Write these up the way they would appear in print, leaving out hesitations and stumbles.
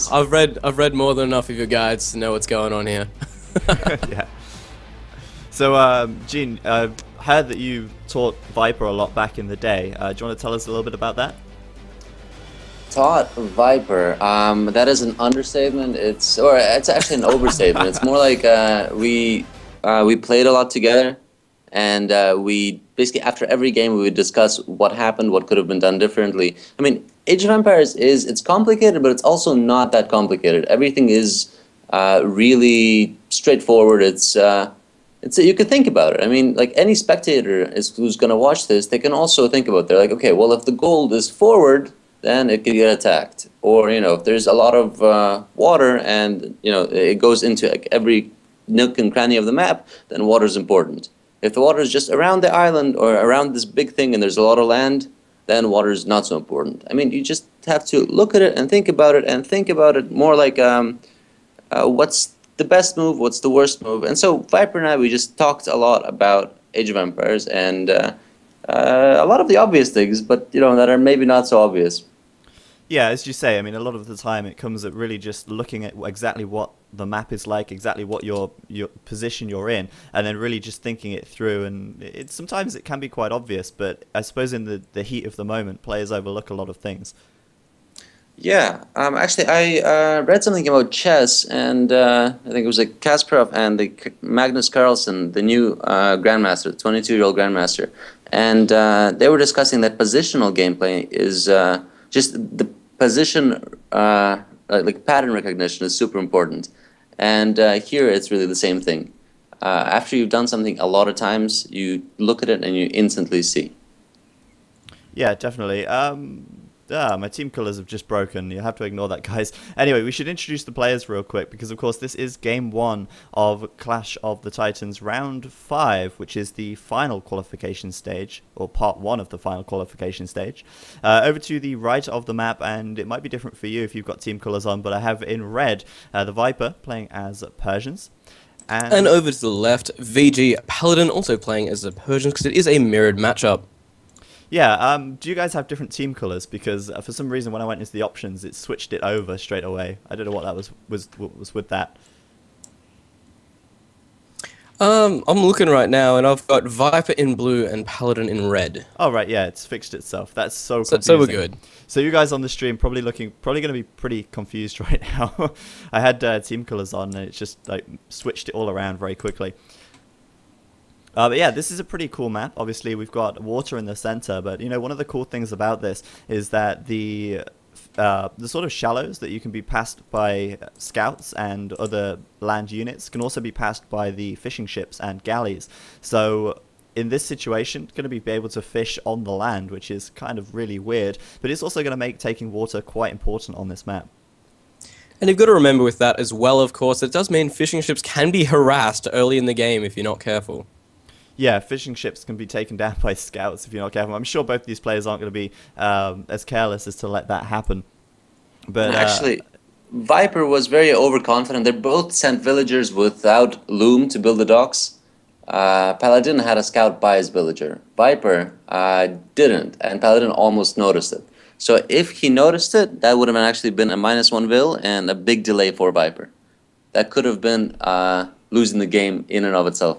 things. I've read more than enough of your guides to know what's going on here. Yeah. So, Gene, heard that you taught Viper a lot back in the day. Do you want to tell us a little bit about that? Taught Viper. That is an understatement. It's actually an overstatement. It's more like we played a lot together, and we basically after every game we would discuss what happened, what could have been done differently. I mean, Age of Empires it's complicated, but it's also not that complicated. Everything is really straightforward. It's you could think about it. I mean, like any spectator who's going to watch this, they can also think about it. They're like, okay, well, if the gold is forward, then it could get attacked. Or, if there's a lot of water and, it goes into like, every nook and cranny of the map, then water is important. If the water is just around the island or around this big thing and there's a lot of land, then water is not so important. I mean, you just have to look at it and think about it more like what's the best move, what's the worst move. And so Viper and I, we just talked a lot about Age of Empires and a lot of the obvious things, but, that are maybe not so obvious. Yeah, as you say, I mean, a lot of the time it comes at really just looking at exactly what the map is like, exactly what your position you're in, and then really just thinking it through. And sometimes it can be quite obvious, but I suppose in the heat of the moment, players overlook a lot of things. Yeah, actually, I read something about chess, and I think it was like Kasparov and Magnus Carlsen, the new grandmaster, the 22-year-old grandmaster, and they were discussing that positional gameplay is just the position, like pattern recognition is super important. And here it's really the same thing. After you've done something a lot of times, you look at it and you instantly see. Yeah, definitely. My team colors have just broken. You'll have to ignore that, guys. Anyway, we should introduce the players real quick because, of course, this is Game 1 of Clash of the Titans Round 5, which is the final qualification stage, or Part 1 of the final qualification stage. Over to the right of the map, and it might be different for you if you've got team colors on, but I have in red the Viper playing as Persians. And over to the left, VG Paladin also playing as the Persians because it is a mirrored matchup. Yeah, do you guys have different team colors? Because for some reason when I went into the options, it switched it over straight away. I don't know what that was with that. I'm looking right now, and I've got Viper in blue and Paladin in red. Oh right, yeah, it's fixed itself. That's so confusing. So we're good. So you guys on the stream probably going to be pretty confused right now. I had team colors on, and it just like switched it all around very quickly. But yeah, this is a pretty cool map. Obviously, we've got water in the center, but one of the cool things about this is that the sort of shallows that you can be passed by scouts and other land units can also be passed by the fishing ships and galleys. So in this situation, going to be able to fish on the land, which is kind of really weird, but it's also going to make taking water quite important on this map. And you've got to remember with that as well, of course, it does mean fishing ships can be harassed early in the game if you're not careful. Yeah, fishing ships can be taken down by scouts if you're not careful. I'm sure both these players aren't going to be as careless as to let that happen. But actually, Viper was very overconfident. They both sent villagers without loom to build the docks. Paladin had a scout by his villager. Viper didn't, and Paladin almost noticed it. So if he noticed it, that would have actually been a -1 vill and a big delay for Viper. That could have been losing the game in and of itself.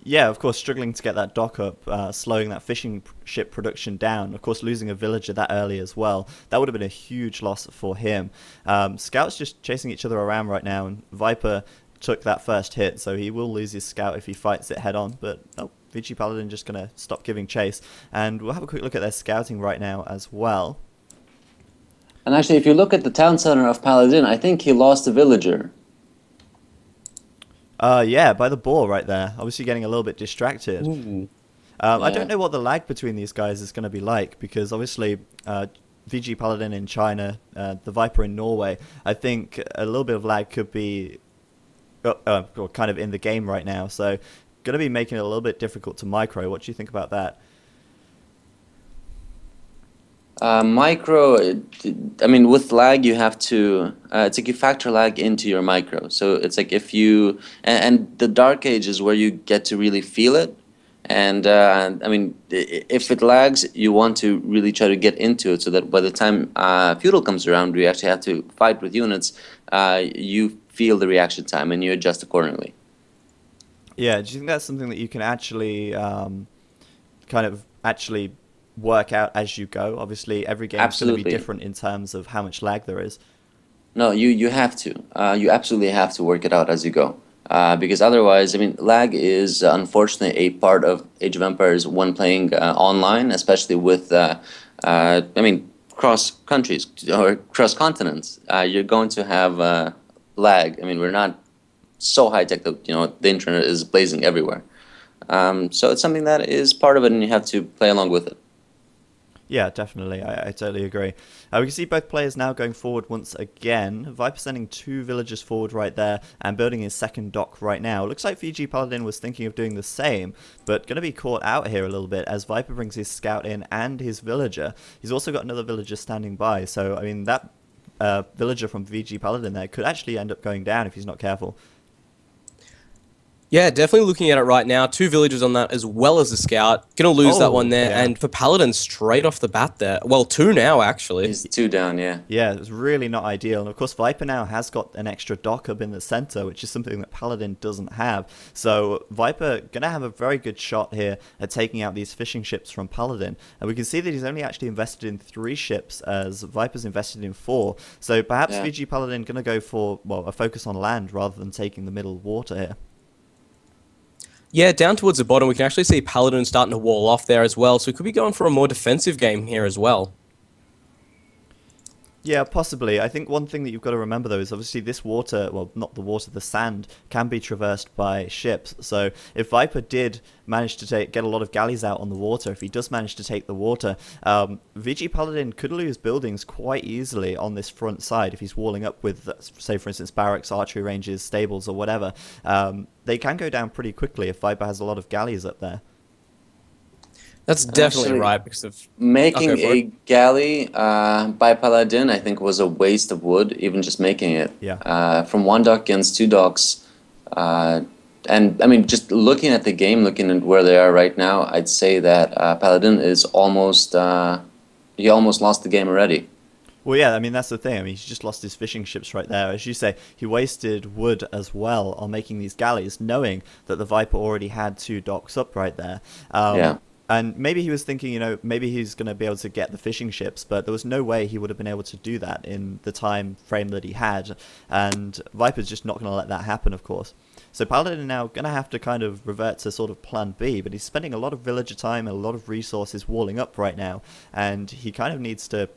Yeah, of course, struggling to get that dock up, slowing that fishing ship production down. Of course, losing a villager that early as well. That would have been a huge loss for him. Scouts just chasing each other around right now, and Viper took that first hit, so he will lose his scout if he fights it head on. But oh, VG Paladin just going to stop giving chase. And we'll have a quick look at their scouting right now as well. And actually, if you look at the town center of Paladin, I think he lost a villager. Yeah, by the boar right there. Obviously getting a little bit distracted. Yeah. I don't know what the lag between these guys is going to be like, because obviously VG Paladin in China, the Viper in Norway, I think a little bit of lag could be kind of in the game right now. So going to be making it a little bit difficult to micro. What do you think about that? Micro, I mean, with lag, you have to, it's like you factor lag into your micro. So it's like if you, and the dark age is where you get to really feel it. And I mean, if it lags, you want to really try to get into it so that by the time feudal comes around, we actually have to fight with units. You feel the reaction time and you adjust accordingly. Yeah, do you think that's something that you can actually kind of actually work out as you go? Obviously, every game is going to be Absolutely. different in terms of how much lag there is. No, you have to. You absolutely have to work it out as you go. Because otherwise, I mean, lag is unfortunately a part of Age of Empires when playing online, especially with, I mean, cross countries or cross continents. You're going to have lag. I mean, we're not so high tech that the internet is blazing everywhere. So it's something that is part of it, and you have to play along with it. Yeah, definitely. I totally agree. We can see both players now going forward once again. Viper sending 2 villagers forward right there and building his second dock right now. Looks like VG Paladin was thinking of doing the same, but going to be caught out here a little bit as Viper brings his scout in and his villager. He's also got another villager standing by, so I mean that villager from VG Paladin there could actually end up going down if he's not careful. Yeah, definitely looking at it right now. 2 villagers on that as well as a scout. Gonna lose that one there. Yeah. And for Paladin, straight off the bat there. Well, 2 now, actually. He's 2 down, yeah. Yeah, it's really not ideal. And of course, Viper now has got an extra dock up in the center, which is something that Paladin doesn't have. So Viper going to have a very good shot here at taking out these fishing ships from Paladin. And we can see that he's only actually invested in 3 ships as Viper's invested in 4. So perhaps VG Paladin going to go for, well, a focus on land rather than taking the middle water here. Yeah, down towards the bottom, we can actually see Paladin starting to wall off there as well. So we could be going for a more defensive game here as well. Yeah, possibly. I think one thing that you've got to remember, though, is obviously this water, well, not the water, the sand, can be traversed by ships. So if Viper did manage to get a lot of galleys out on the water, if he does manage to take the water, VG Paladin could lose buildings quite easily on this front side if he's walling up with, say, for instance, barracks, archery ranges, stables, or whatever. They can go down pretty quickly if Viper has a lot of galleys up there. That's definitely Actually, right because of making a galley by Paladin, I think, was a waste of wood. Even just making it, from 1 dock against 2 docks, and I mean, just looking at the game, looking at where they are right now, I'd say that Paladin is almost he almost lost the game already. Well, yeah, I mean, that's the thing. I mean, he's just lost his fishing ships right there. As you say, he wasted wood as well on making these galleys, knowing that the Viper already had 2 docks up right there. And maybe he was thinking, maybe he's going to be able to get the fishing ships, but there was no way he would have been able to do that in the time frame that he had. And Viper's just not going to let that happen, of course. So Paladin is now going to have to kind of revert to sort of plan B, but he's spending a lot of villager time and a lot of resources walling up right now. And he kind of needs to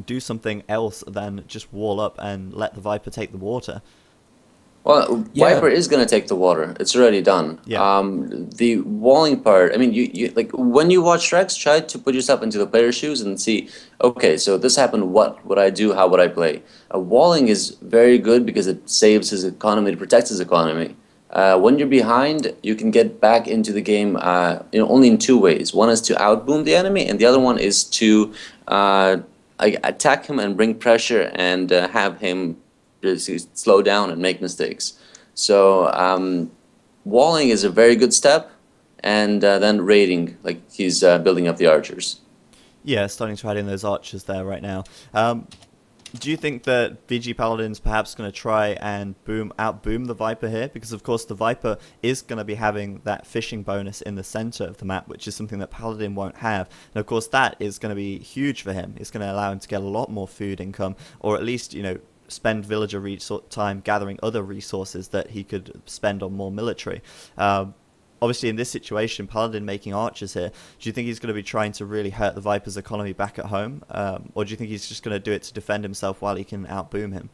do something else than just wall up and let the Viper take the water. Well, Viper is going to take the water. It's already done. Yeah. The walling part, I mean, you like when you watch Shreks, try to put yourself into the player's shoes and see, okay, so this happened, what would I do, how would I play? Walling is very good because it saves his economy, it protects his economy. When you're behind, you can get back into the game only in 2 ways. One is to outboom the enemy, and the other one is to attack him and bring pressure and have him slow down and make mistakes. So walling is a very good step, and then raiding, like he's building up the archers. Yeah, starting to add in those archers there right now. Do you think that VG Paladin's perhaps going to try and outboom the Viper here? Because of course the Viper is going to be having that fishing bonus in the center of the map, which is something that Paladin won't have. And of course that is going to be huge for him. It's going to allow him to get a lot more food income, or at least, spend villager time gathering other resources that he could spend on more military. Obviously, in this situation, Paladin making archers here, do you think he's going to be trying to really hurt the Viper's economy back at home? Or do you think he's just going to do it to defend himself while he can outboom him?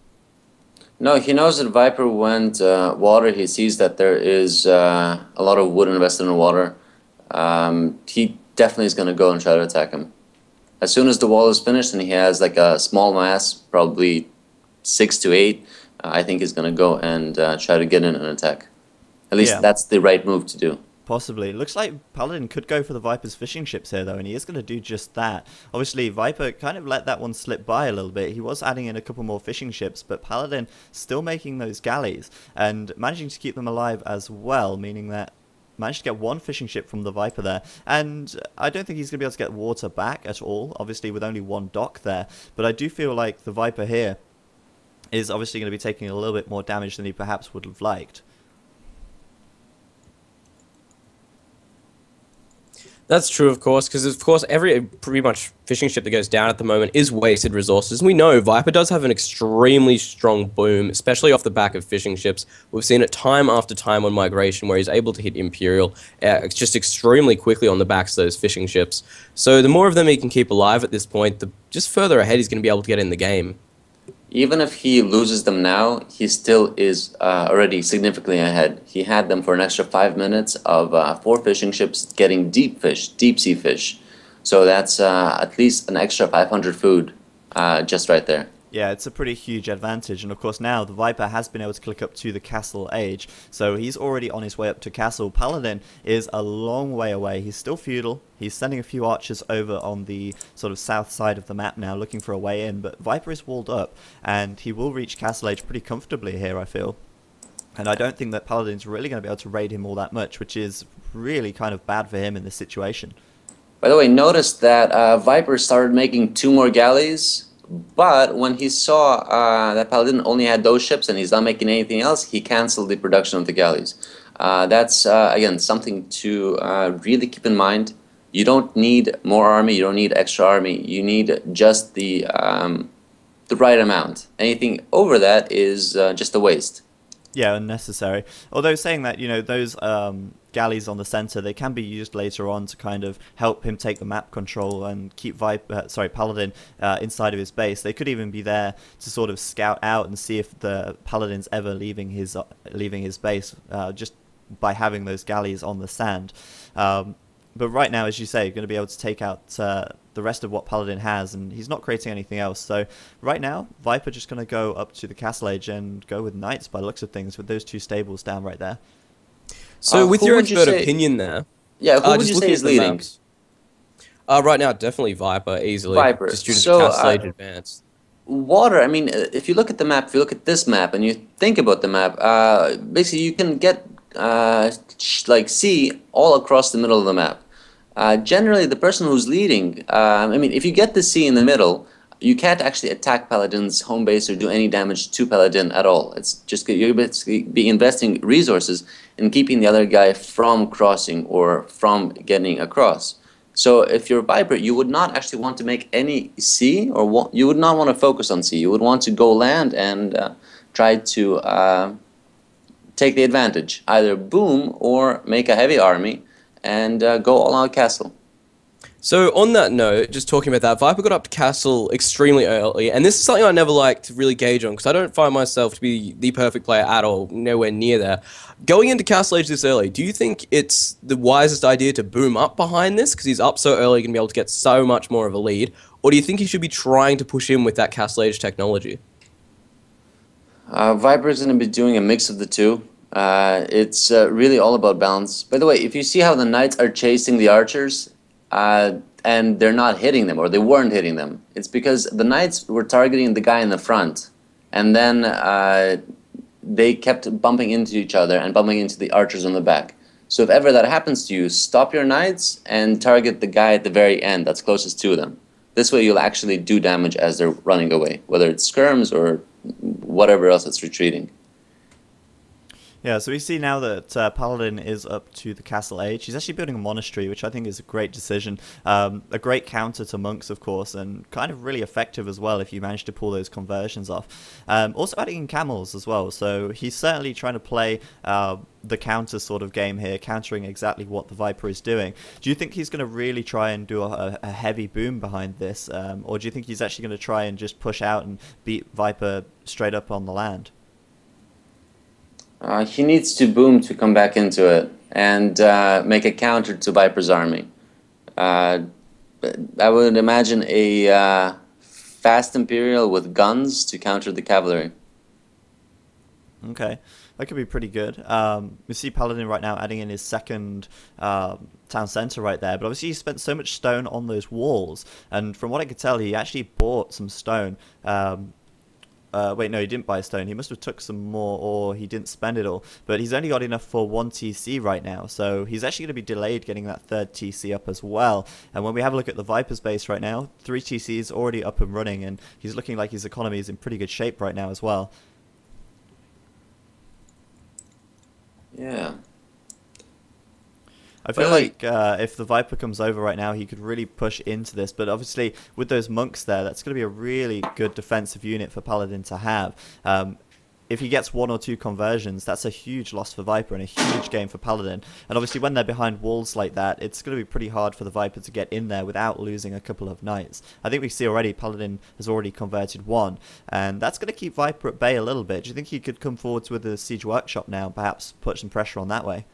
No, he knows that Viper went water. He sees that there is a lot of wood invested in water. He definitely is going to go and try to attack him. As soon as the wall is finished and he has like a small mass, probably 6 to 8, I think he's going to go and try to get in and attack. At least that's the right move to do. Possibly. It looks like Paladin could go for the Viper's fishing ships here, though, and he is going to do just that. Obviously, Viper kind of let that one slip by a little bit. He was adding in a couple more fishing ships, but Paladin still making those galleys and managing to keep them alive as well, meaning that managed to get one fishing ship from the Viper there, and I don't think he's going to be able to get water back at all, obviously with only one dock there, but I do feel like the Viper here is obviously going to be taking a little bit more damage than he perhaps would have liked. That's true, of course, because of course every pretty much fishing ship that goes down at the moment is wasted resources. And we know Viper does have an extremely strong boom, especially off the back of fishing ships. We've seen it time after time on migration where he's able to hit Imperial just extremely quickly on the backs of those fishing ships. So the more of them he can keep alive at this point, the just further ahead he's going to be able to get in the game. Even if he loses them now, he still is already significantly ahead. He had them for an extra 5 minutes of 4 fishing ships getting deep fish, deep sea fish. So that's at least an extra 500 food just right there. Yeah, it's a pretty huge advantage, and of course now the Viper has been able to click up to the Castle Age, so he's already on his way up to Castle. Paladin is a long way away. He's still feudal. He's sending a few archers over on the sort of south side of the map now, looking for a way in, but Viper is walled up, and he will reach Castle Age pretty comfortably here, I feel. And I don't think that Paladin's really going to be able to raid him all that much, which is really kind of bad for him in this situation. By the way, notice that Viper started making 2 more galleys. But when he saw that Paladin only had those ships and he's not making anything else, he canceled the production of the galleys. That's, again, something to really keep in mind. You don't need more army, you don't need extra army, you need just the right amount. Anything over that is just a waste. Yeah, unnecessary. Although saying that, you know, those galleys on the center, they can be used later on to kind of help him take the map control and keep Paladin inside of his base. They could even be there to sort of scout out and see if the Paladin's ever leaving his base just by having those galleys on the sand. But right now, as you say, you're going to be able to take out the rest of what Paladin has, and he's not creating anything else. So right now, Viper just going to go up to the Castle Age and go with Knights by the looks of things, with those 2 stables down right there. So with your expert opinion there, yeah, who would you say is leading? Right now, definitely Viper, easily. Viper. Just due to the Castle Age advance. Water, I mean, if you look at the map, if you look at this map and you think about the map, basically you can get like sea all across the middle of the map. Generally, the person who's leading, I mean, if you get the sea in the middle, you can't actually attack Paladin's home base or do any damage to Paladin at all. It's just you're basically be investing resources in keeping the other guy from crossing or from getting across. So if you're Viper, you would not actually want to make any sea, or you would not want to focus on sea. You would want to go land and try to take the advantage, either boom or make a heavy army and go all out castle. So on that note, just talking about that, Viper got up to Castle extremely early, and this is something I never like to really gauge on, because I don't find myself to be the perfect player at all, nowhere near there. Going into Castle Age this early, do you think it's the wisest idea to boom up behind this, because he's up so early, going to be able to get so much more of a lead, or do you think he should be trying to push in with that Castle Age technology? Viper is going to be doing a mix of the two. It's really all about balance. By the way, if you see how the Knights are chasing the archers, and they're not hitting them, or they weren't hitting them, it's because the Knights were targeting the guy in the front, and then they kept bumping into each other and bumping into the archers on the back. So if ever that happens to you, stop your Knights and target the guy at the very end that's closest to them. This way you'll actually do damage as they're running away, whether it's skirms or whatever else that's retreating. Yeah, so we see now that Paladin is up to the Castle Age. He's actually building a monastery, which I think is a great decision. A great counter to monks, of course, and kind of really effective as well if you manage to pull those conversions off. Also adding in camels as well, so he's certainly trying to play the counter sort of game here, countering exactly what the Viper is doing. Do you think he's going to really try and do a heavy boom behind this, or do you think he's actually going to try and just push out and beat Viper straight up on the land? He needs to boom to come back into it and make a counter to Viper's army. I would imagine a fast Imperial with guns to counter the cavalry. Okay, that could be pretty good. We see Paladin right now adding in his second town center right there, but obviously he spent so much stone on those walls, and from what I could tell, he actually bought some stone wait, no, he didn't buy a stone. He must have took some more, or he didn't spend it all. But he's only got enough for 1 TC right now, so he's actually going to be delayed getting that 3rd TC up as well. And when we have a look at the Viper's base right now, 3 TCs already up and running, and he's looking like his economy is in pretty good shape right now as well. Yeah. I feel like if the Viper comes over right now, he could really push into this. But obviously, with those monks there, that's going to be a really good defensive unit for Paladin to have. If he gets 1 or 2 conversions, that's a huge loss for Viper and a huge game for Paladin. And obviously, when they're behind walls like that, it's going to be pretty hard for the Viper to get in there without losing a couple of knights. I think we see already Paladin has already converted 1, and that's going to keep Viper at bay a little bit. Do you think he could come forwards with the Siege Workshop now, and perhaps put some pressure on that way?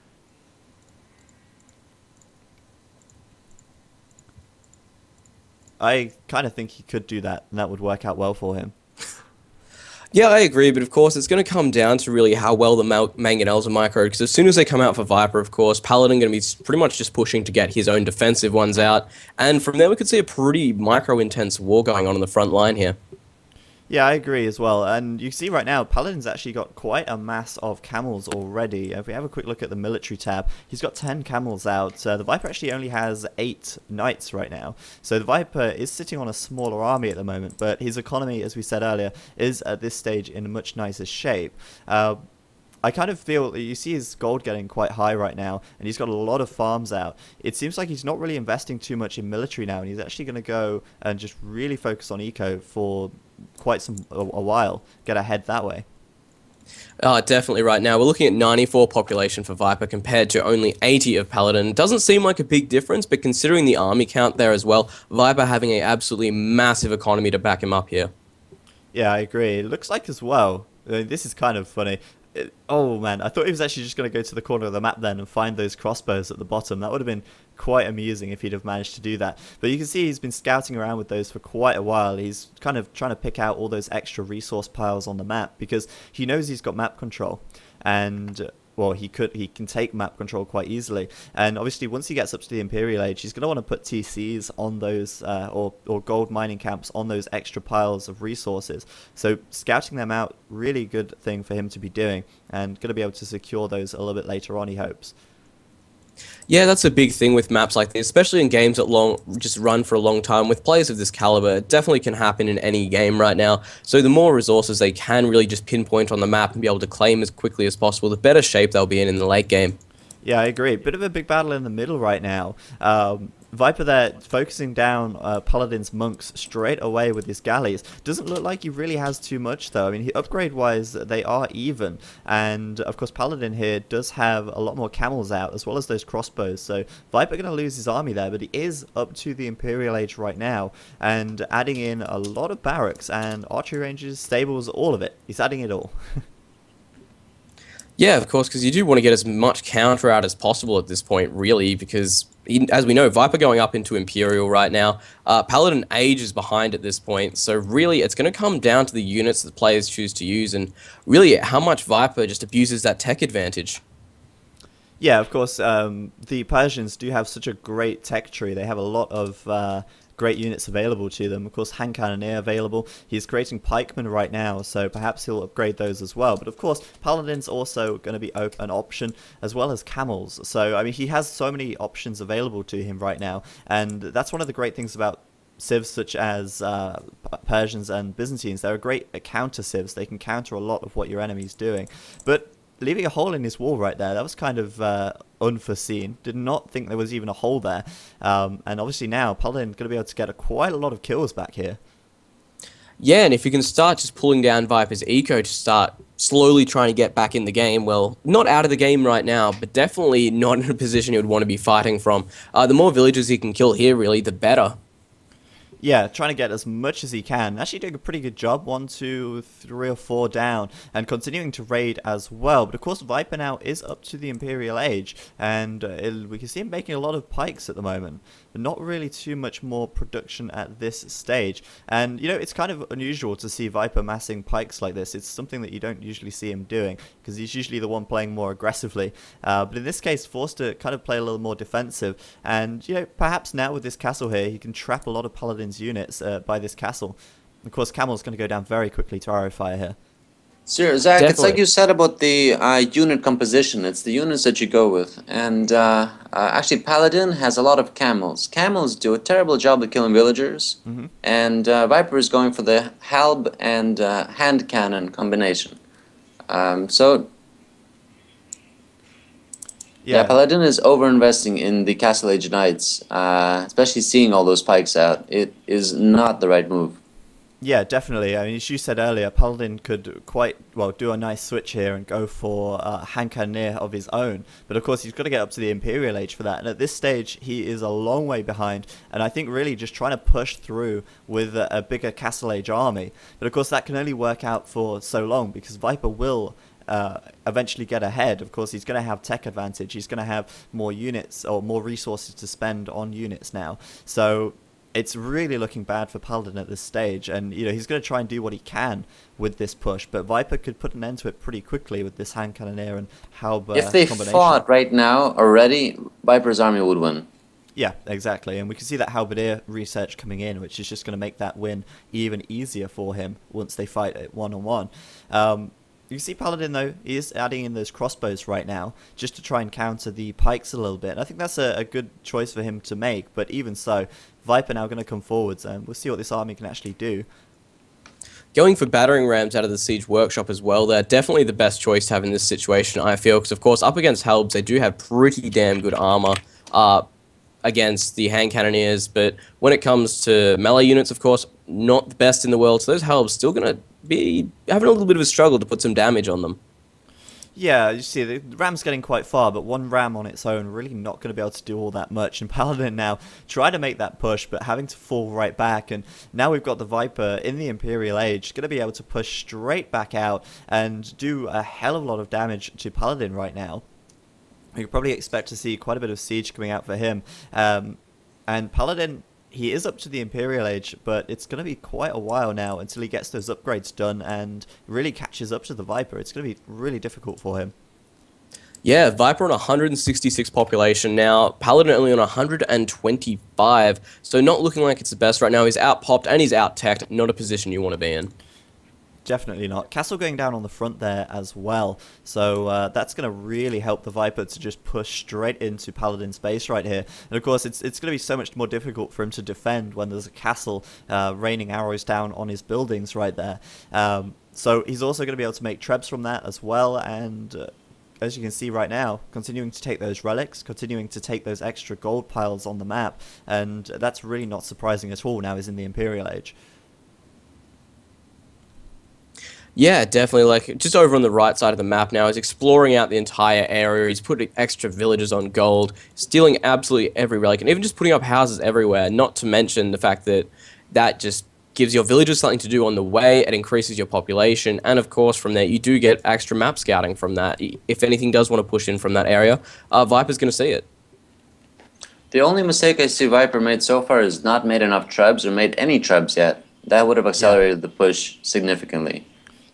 I kind of think he could do that, and that would work out well for him. Yeah, I agree, but of course it's going to come down to really how well the Mangonels are microed, because as soon as they come out for Viper, of course, Paladin going to be pretty much just pushing to get his own defensive ones out, and from there we could see a pretty micro-intense war going on the front line here. Yeah, I agree as well. And you see right now, Paladin's actually got quite a mass of camels already. If we have a quick look at the military tab, he's got 10 camels out. The Viper actually only has 8 knights right now. So the Viper is sitting on a smaller army at the moment, but his economy, as we said earlier, is at this stage in a much nicer shape. I kind of feel that you see his gold getting quite high right now, and he's got a lot of farms out. It seems like he's not really investing too much in military now, and he's actually going to go and just really focus on eco for quite a while, get ahead that way. Definitely right now. We're looking at 94 population for Viper compared to only 80 of Paladin. Doesn't seem like a big difference, but considering the army count there as well, Viper having an absolutely massive economy to back him up here. Yeah, I agree. It looks like as well, this is kind of funny. Oh man, I thought he was actually just going to go to the corner of the map then and find those crossbows at the bottom. That would have been quite amusing if he'd have managed to do that. But you can see he's been scouting around with those for quite a while. He's kind of trying to pick out all those extra resource piles on the map because he knows he's got map control. And well, he can take map control quite easily. And obviously, once he gets up to the Imperial Age, he's going to want to put TCs on those, or gold mining camps on those extra piles of resources. So scouting them out, really good thing for him to be doing, and going to be able to secure those a little bit later on, he hopes. Yeah, that's a big thing with maps like this, especially in games that just run for a long time. With players of this caliber, it definitely can happen in any game right now. So the more resources they can really just pinpoint on the map and be able to claim as quickly as possible, the better shape they'll be in the late game. Yeah, I agree. Bit of a big battle in the middle right now. Viper there focusing down Paladin's monks straight away with his galleys. Doesn't look like he really has too much though. I mean, upgrade-wise, they are even. And of course, Paladin here does have a lot more camels out as well as those crossbows. So Viper going to lose his army there, but he is up to the Imperial Age right now and adding in a lot of barracks and archery ranges, stables, all of it. He's adding it all. Yeah, of course, because you do want to get as much counter out as possible at this point, really, because, as we know, Viper going up into Imperial right now, Paladin Age is behind at this point, so really it's going to come down to the units that players choose to use, and really how much Viper just abuses that tech advantage. Yeah, of course, the Persians do have such a great tech tree. They have a lot of great units available to them. Of course, hand cannoneer available. He's creating pikemen right now, so perhaps he'll upgrade those as well. But of course, Paladin's also going to be an option, as well as camels. So, I mean, he has so many options available to him right now, and that's one of the great things about civs such as Persians and Byzantines. They're great counter civs. They can counter a lot of what your enemy's doing. But leaving a hole in his wall right there, that was kind of unforeseen. Did not think there was even a hole there. And obviously now, Paladin going to be able to get quite a lot of kills back here. Yeah, and if you can start just pulling down Viper's eco to start slowly trying to get back in the game, well, not out of the game right now, but definitely not in a position he would want to be fighting from. The more villagers he can kill here, really, the better. Yeah, trying to get as much as he can. Actually doing a pretty good job. 1, 2, 3 or 4 down. And continuing to raid as well. But of course, Viper now is up to the Imperial Age. And we can see him making a lot of pikes at the moment. But not really too much more production at this stage. And, you know, it's kind of unusual to see Viper massing pikes like this. It's something that you don't usually see him doing. Because he's usually the one playing more aggressively. But in this case, forced to kind of play a little more defensive. And, you know, perhaps now with this castle here, he can trap a lot of Paladin's units by this castle. Of course, Camel's going to go down very quickly to arrow fire here. Sure, Zach, it's like Definitely. you said about the unit composition. It's the units that you go with. And actually, Paladin has a lot of camels. Camels do a terrible job of killing villagers. And Viper is going for the halb and hand cannon combination. So, yeah, Paladin is over-investing in the Castle Age Knights, especially seeing all those pikes out. It is not the right move. Yeah, definitely. I mean, as you said earlier, Paladin could quite well do a nice switch here and go for a hand cannoneer of his own. But of course, he's got to get up to the Imperial Age for that. And at this stage, he is a long way behind. And I think really just trying to push through with a bigger Castle Age army. But of course, that can only work out for so long because Viper will eventually get ahead. Of course, he's going to have tech advantage. He's going to have more units or more resources to spend on units now. So it's really looking bad for Paladin at this stage, and he's going to try and do what he can with this push, but Viper could put an end to it pretty quickly with this hand cannoneer and halb If they fought right now already, Viper's army would win. Yeah, exactly, and we can see that halberdier research coming in, which is just going to make that win even easier for him once they fight it one-on-one. You can see Paladin, though, he is adding in those crossbows right now, just to try and counter the pikes a little bit. And I think that's a good choice for him to make, but even so, Viper now going to come forwards, and we'll see what this army can actually do. Going for battering rams out of the Siege Workshop as well, they're definitely the best choice to have in this situation, I feel, because of course, up against Helbs, they do have pretty damn good armor against the hand cannoneers, but when it comes to melee units, of course, not the best in the world, so those Helbs still going to be having a little bit of a struggle to put some damage on them. Yeah, you see, the Ram's getting quite far, but one Ram on its own really not going to be able to do all that much. And Paladin now try to make that push, but having to fall right back. And now we've got the Viper in the Imperial Age, going to be able to push straight back out and do a hell of a lot of damage to Paladin right now. We could probably expect to see quite a bit of siege coming out for him. And Paladin, he is up to the Imperial Age, but it's going to be quite a while now until he gets those upgrades done and really catches up to the Viper. It's going to be really difficult for him. Yeah, Viper on 166 population now, Paladin only on 125, so not looking like it's the best right now. He's out-popped and he's out-teched, not a position you want to be in. Definitely not. Castle going down on the front there as well. So that's going to really help the Viper to just push straight into Paladin's base right here. And of course, it's going to be so much more difficult for him to defend when there's a castle raining arrows down on his buildings right there. So he's also going to be able to make trebs from that as well. And as you can see right now, continuing to take those relics, continuing to take those extra gold piles on the map. And that's really not surprising at all now he's in the Imperial Age. Yeah, definitely. Like, just over on the right side of the map now, he's exploring out the entire area. He's putting extra villages on gold, stealing absolutely every relic, and even just putting up houses everywhere. Not to mention the fact that that just gives your villagers something to do on the way. It increases your population, and of course, from there, you do get extra map scouting from that. If anything does want to push in from that area, Viper's going to see it. The only mistake I see Viper made so far is not made enough trebs or made any trebs yet. That would have accelerated the push significantly.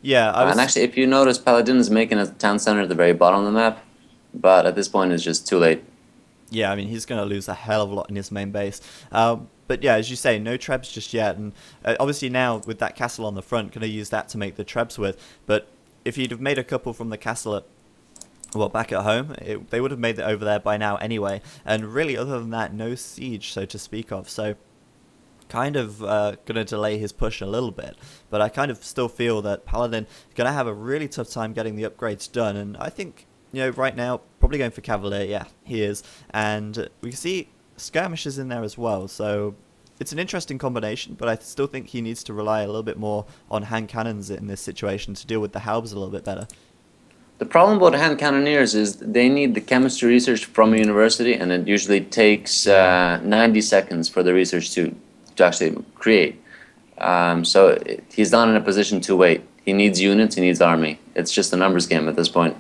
Yeah, and actually, if you notice, Paladin is making a town center at the very bottom of the map, but at this point, it's just too late. Yeah, I mean, he's going to lose a hell of a lot in his main base. But yeah, as you say, no trebs just yet, and obviously now with that castle on the front, going to use that to make the trebs with. But if you'd have made a couple from the castle at, well, back at home, they would have made it over there by now anyway. And really, other than that, no siege, so to speak of. So kind of going to delay his push a little bit, but I kind of still feel that Paladin is going to have a really tough time getting the upgrades done, and I think, right now, probably going for Cavalier, yeah, he is, and we can see skirmishes in there as well, so it's an interesting combination, but I still think he needs to rely a little bit more on hand cannons in this situation to deal with the halbs a little bit better. The problem about hand cannoneers is they need the chemistry research from a university, and it usually takes 90 seconds for the research to actually create. So he's not in a position to wait. He needs units, he needs army. It's just a numbers game at this point.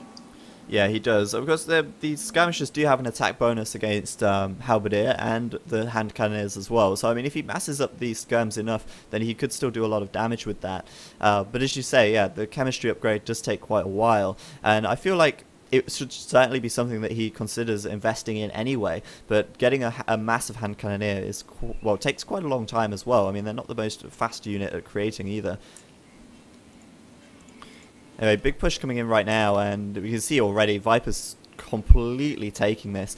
Yeah, he does. Of course, the skirmishers do have an attack bonus against halberdier and the hand cannoneers as well. So, I mean, if he masses up these skirms enough, then he could still do a lot of damage with that. But as you say, yeah, the chemistry upgrade does take quite a while. And I feel like it should certainly be something that he considers investing in anyway. But getting a massive hand cannoneer is well, takes quite a long time as well. I mean, they're not the most fast unit at creating either. Anyway, big push coming in right now, and we can see already Viper's completely taking this.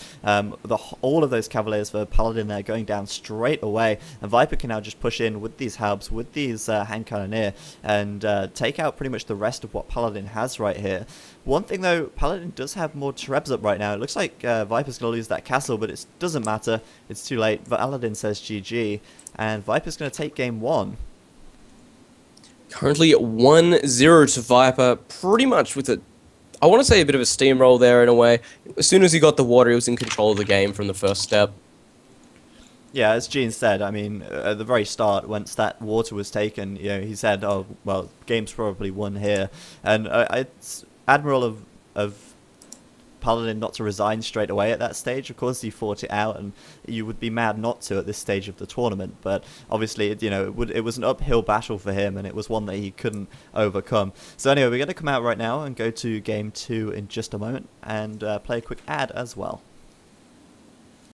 All of those Cavaliers for Paladin there going down straight away, and Viper can now just push in with these Halbs, with these hand cannoneer, and take out pretty much the rest of what Paladin has right here. One thing though, Paladin does have more Trebs up right now. It looks like Viper's going to lose that castle, but it doesn't matter. It's too late. Paladin says GG, and Viper's going to take game 1. Currently 1-0 to Viper, pretty much with I want to say a bit of a steamroll there in a way. As soon as he got the water, he was in control of the game from the first step. Yeah, as Gene said, I mean, at the very start, once that water was taken, you know, he said, "Oh, well, game's probably won here." And it's admirable of Paladin not to resign straight away at that stage. Of course, he fought it out, and you would be mad not to at this stage of the tournament. But obviously, it was an uphill battle for him, and it was one that he couldn't overcome. So anyway, we're going to come out right now and go to game 2 in just a moment, and play a quick ad as well.